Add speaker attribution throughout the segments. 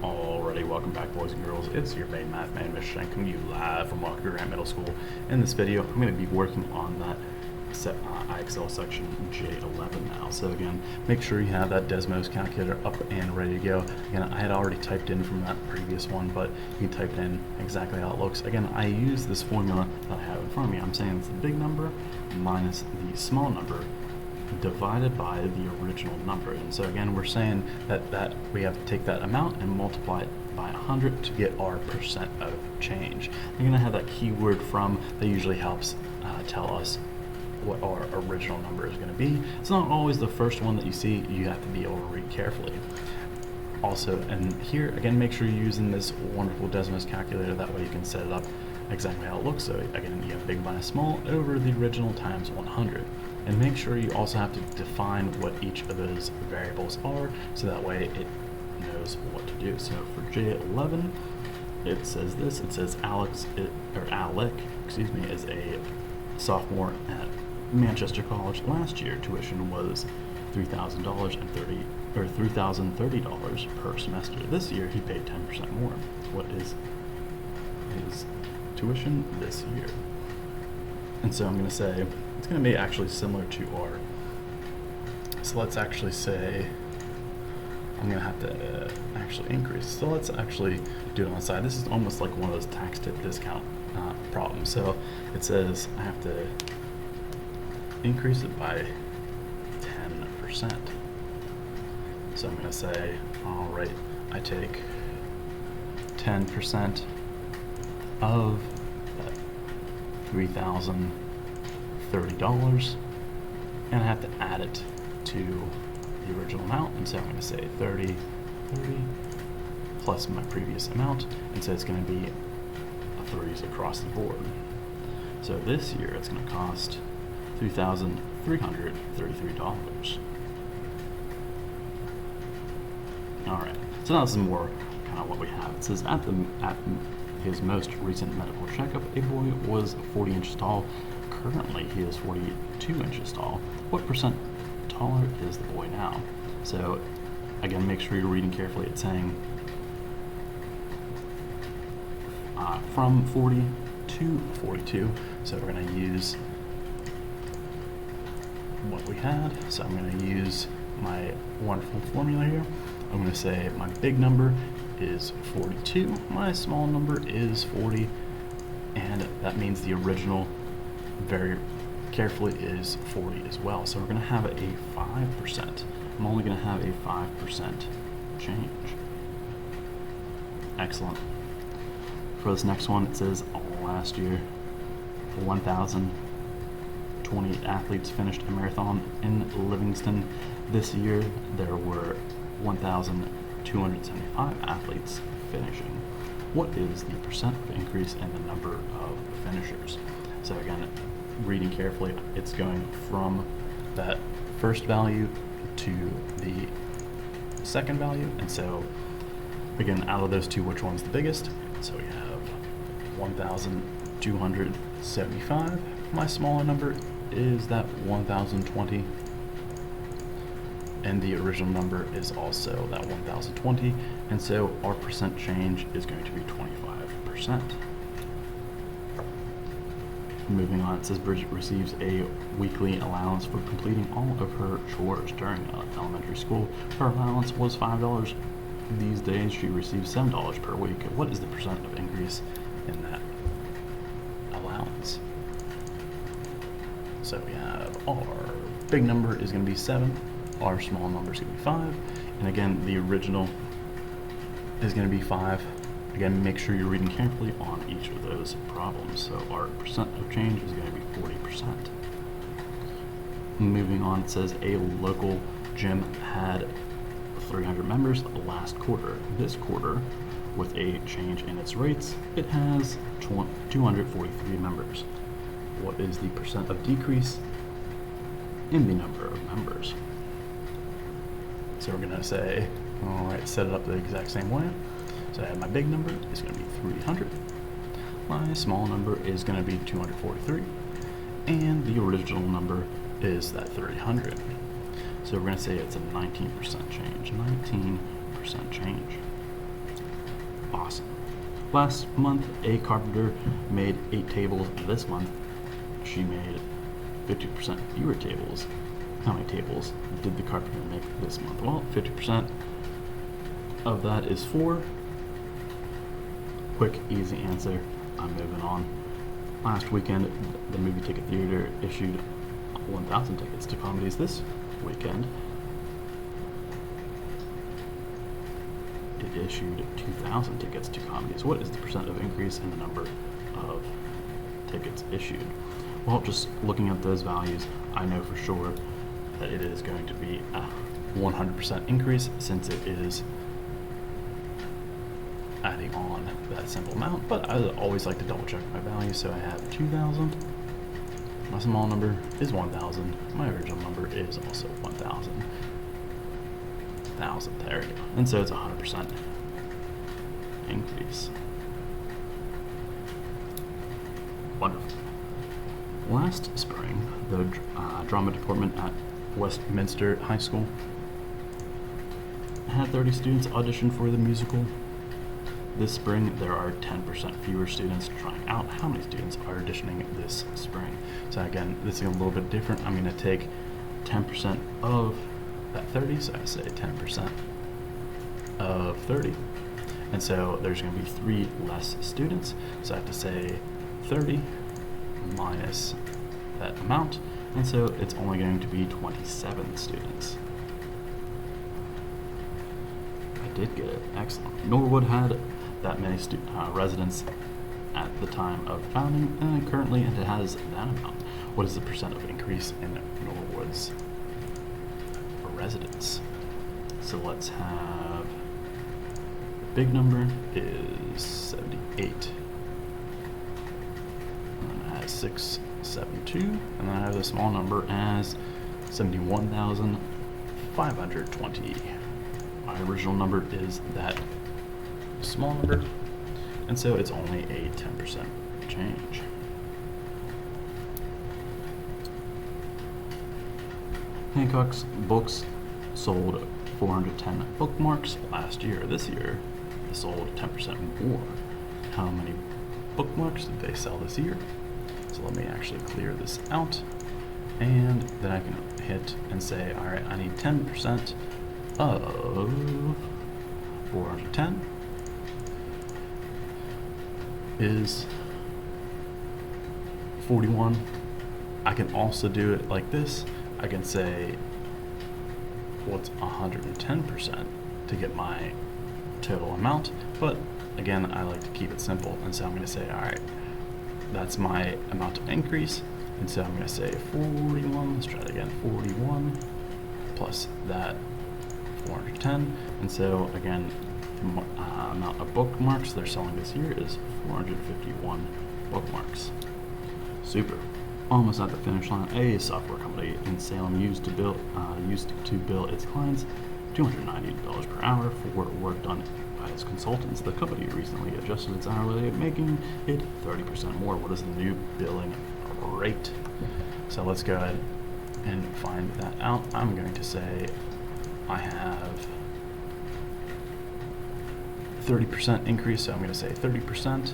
Speaker 1: Alrighty, welcome back, boys and girls. It's your main math man, Mr. Shank, coming to you live from Walker Grant Middle School. In this video, I'm going to be working on that IXL section J11 now. So again, make sure you have that Desmos calculator up and ready to go. Again, I had already typed in from that previous one, but you can type in exactly how it looks. Again, I use this formula that I have in front of me. I'm saying it's the big number minus the small number divided by the original number. And so again, we're saying that we have to take that amount and multiply it by 100 to get our percent of change. You're gonna have that keyword from that usually helps tell us what our original number is going to be. It's not always the first one that you see. You have to be able to read carefully. Also, and here again, make sure you're using this wonderful Desmos calculator. That way you can set it up exactly how it looks. So again, you have big minus small over the original times 100. And make sure you also have to define what each of those variables are, so that way it knows what to do. So for J11, it says this. It says Alec, is a sophomore at Manchester College. Last year, tuition was $3,030 per semester. This year, he paid 10% more. What is his tuition this year? And so I'm going to say it's going to be actually similar to our. So let's actually say I'm going to have to actually increase. So let's actually do it on the side. This is almost like one of those tax tip discount problems. So it says I have to increase it by 10%. So I'm going to say, all right, I take 10% of that $3,030, and I have to add it to the original amount. And so I'm going to say 30 plus my previous amount, and so it's going to be threes across the board. So this year it's going to cost $3,333. Alright, so now this is more kind of what we have. It says at his most recent medical checkup, a boy was 40 inches tall. Currently he is 42 inches tall. What percent taller is the boy now? So again, make sure you're reading carefully. It's saying from 40 to 42. So we're going to use what we had. So I'm going to use my wonderful formula here. I'm going to say my big number is 42, my small number is 40, and that means the original, very carefully, is 40 as well. So we're going to have a 5%. I'm only going to have a 5% change. Excellent. For this next one, it says last year 1,020 athletes finished a marathon in Livingston. This year there were 1,275 athletes finishing. What is the percent of increase in the number of finishers? So again, reading carefully, it's going from that first value to the second value. And so again, out of those two, which one's the biggest? So we have 1,275. My smaller number is that 1,020. And the original number is also that 1,020. And so our percent change is going to be 25%. Moving on, it says Bridget receives a weekly allowance for completing all of her chores during elementary school. Her allowance was $5. These days she receives $7 per week. What is the percent of increase in that allowance? So we have our big number is going to be 7, our small number is going to be 5, and again the original is going to be 5. Again, make sure you're reading carefully on each of those problems. So our percent of change is going to be 40%. Moving on, it says a local gym had 300 members last quarter. This quarter, with a change in its rates, it has 243 members. What is the percent of decrease in the number of members? So we're going to say, all right, set it up the exact same way. So I have my big number is going to be 300. My small number is going to be 243. And the original number is that 300. So we're going to say it's a 19% change. 19% change. Awesome. Last month, a carpenter made 8 tables. This month, she made 50% fewer tables. How many tables did the carpenter make this month? Well, 50% of that is 4. Quick, easy answer. I'm moving on. Last weekend, the movie ticket theater issued 1,000 tickets to comedies. This weekend, it issued 2,000 tickets to comedies. What is the percent of increase in the number of tickets issued? Well, just looking at those values, I know for sure that it is going to be a 100% increase, since it is adding on that simple amount. But I always like to double check my value, so I have 2,000. My small number is 1,000. My original number is also 1,000. 1,000, there we go. And so it's 100% increase. Wonderful. Last spring, the drama department at Westminster High School had 30 students audition for the musical. This spring, there are 10% fewer students trying out. How many students are auditioning this spring? So again, this is a little bit different. I'm going to take 10% of that 30, so I say 10% of 30. And so there's going to be 3 less students. So I have to say 30 minus that amount. And so it's only going to be 27 students. I did get it. Excellent. Norwood had that many residents at the time of founding, and currently it has that amount. What is the percent of increase in Norwood's residents? So let's have, big number is 78. And then I have 672, and then I have the small number as 71,520. My original number is that small number, and so it's only a 10% change. Hancock's books sold 410 bookmarks last year. This year, they sold 10% more. How many bookmarks did they sell this year? So let me actually clear this out, and then I can hit and say, all right, I need 10% of 410 is 41. I can also do it like this. I can say what's 110% to get my total amount, but again, I like to keep it simple, and so I'm going to say, all right, that's my amount of increase, and so I'm going to say 41, let's try that again, 41 plus that 410, and so again, the amount of bookmarks they're selling this year is 451 bookmarks. Super. Almost at the finish line. A software company in Salem used to bill its clients $290 per hour for work done by its consultants. The company recently adjusted its hourly rate, making it 30% more. What is the new billing rate? So let's go ahead and find that out. I'm going to say I have 30% increase, so I'm going to say 30%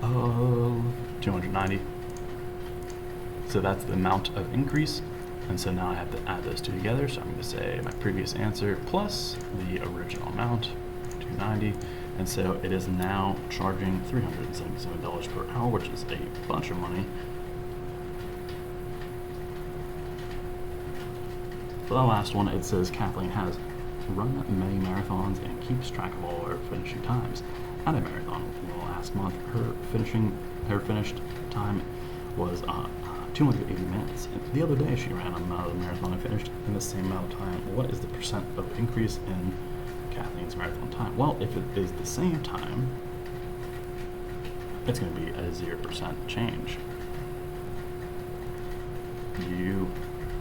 Speaker 1: of 290. So that's the amount of increase, and so now I have to add those two together. So I'm going to say my previous answer plus the original amount, 290, and so it is now charging $377 per hour, which is a bunch of money. For the last one, it says Kathleen has run many marathons and keeps track of all her finishing times. At a marathon last month, her finished time was 280 minutes. And the other day, she ran another marathon and finished in the same amount of time. What is the percent of increase in Kathleen's marathon time? Well, if it is the same time, it's going to be a 0% change. You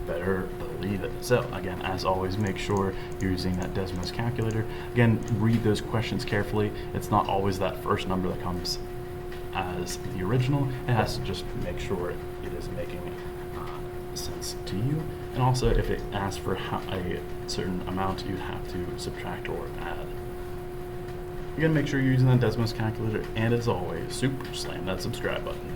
Speaker 1: better believe it. So again, as always, make sure you're using that Desmos calculator. Again, read those questions carefully. It's not always that first number that comes as the original. It has to just make sure it is making sense to you. And also, if it asks for a certain amount, you'd have to subtract or add. You're going to make sure you're using that Desmos calculator, and as always, super slam that subscribe button.